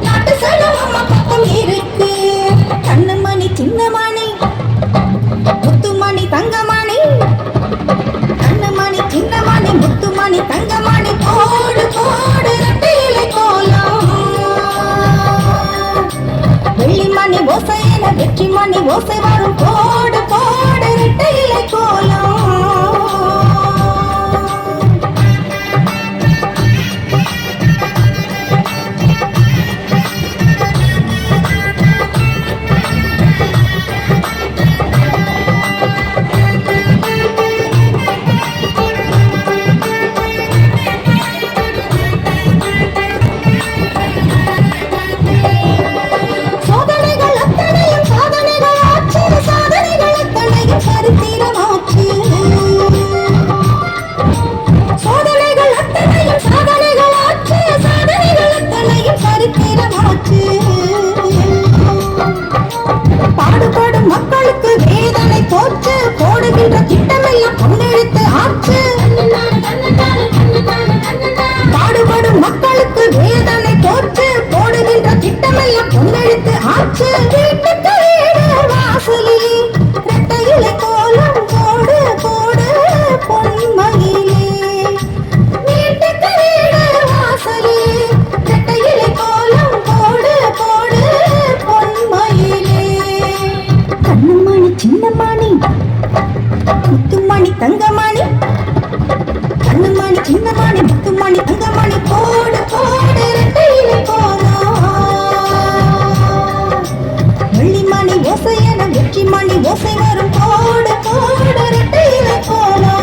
நாட்டு சனம் அம்மா பக்கம் இருக்கு. கண்ணுமணி சின்னமணி முத்துமணி தங்கமணி, கண்ணுமணி சின்னமணி முத்துமணி தங்கமணி, போடு போடு ரெட்டையிலை கோலம். வெள்ளிமணி ஓசையில வெற்றிமணி ஓசை வரும், போடு போடு ரெட்டையிலை கோலம். பாடுபடும் மக்களுக்கு வேதனை போச்சு, போடுகின்ற திட்டமெல்லாம் பொன்னெழுத்து ஆச்சு. பாடுபடும் மக்களுக்கு வேதனை போச்சு, போடுகின்ற திட்டமெல்லாம் பொன்னெழுத்து ஆச்சு. வீட்டுக்கு வீடு வாசலில் ரெட்டையிலை கோலம், போடு போடு பொன்மயிலே. வீட்டுக்கு வீடு வாசலில் ரெட்டையிலை கோலம், போடு போடு பொன்மயிலே. கண்ணுமணி சின்னமணி முத்துமணி தங்கமணி, கண்ணுமணி சின்னமணி முத்துமணி தங்கமணி, போடு போடு ரெட்டையிலை கோலம். வெள்ளிமணி ஓசையன வெற்றிமணி ஓசை வரும், போடு போடு ரெட்டையிலை கோலம்.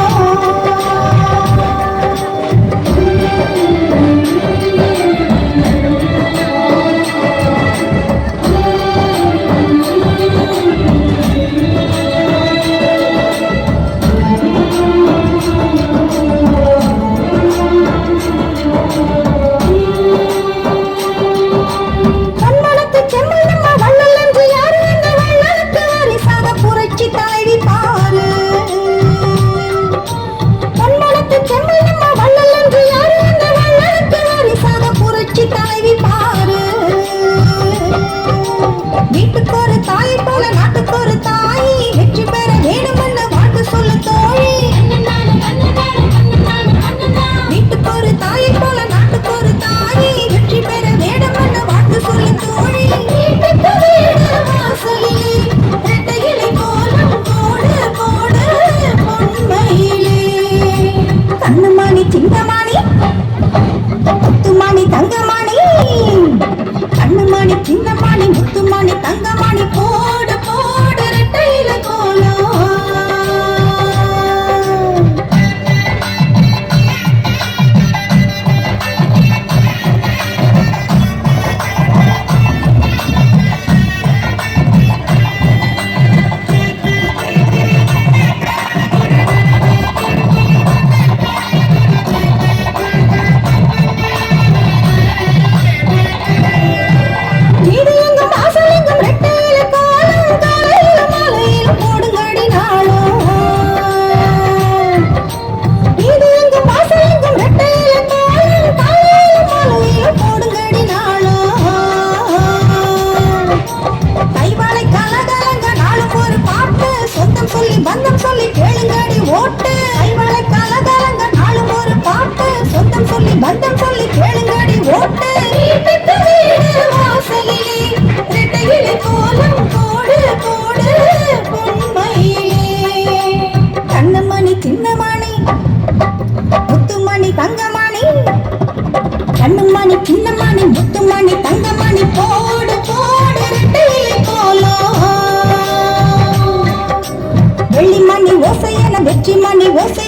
வீட்டுக்கு ஒரு தாயை போல நாட்டுக்கு ஒரு தாய், வெற்றி பெற வேணுமென்ன வாழ்த்து சொல்லு தோழி. வீட்டுக்கு ஒரு தாயை போல நாட்டுக்கு ஒரு தாய், வெற்றி பெற வேணுமென்ன வாழ்த்து சொல்லு தோழி. வீட்டுக்கு வீடு வாசலில் ரெட்டையிலை கோலம், போடு போடு பொன்மயிலே. கண்ணுமணி சின்னமணி முத்துமணி தங்கமணி, கண்ணுமணி சின்னமணி முத்துமணி தங்கமணி, போடு போடு ரெட்டையிலை கோலம். பந்தம் சொல்லி கேளுங்கடி ஓட்டு, கைவளை கலகலங்க நாளும் ஒரு பாட்டு. சொந்தம் சொல்லி பந்தம் சொல்லி கேளுங்கடி ஓட்டு. வீட்டுக்கு வீடு வாசலிலே ரெட்டையிலை கோலம், போடு போடு பொன்மயிலே. கண்ணுமணி சின்னமணி முத்துமணி தங்கமணி, கண்ணுமணி சின்னமணி முத்துமணி தங்கமணி, போடு போடு ரெட்டையிலை கோலம். வெள்ளிமணி ஓசையன வெற்றிமணி ஓசை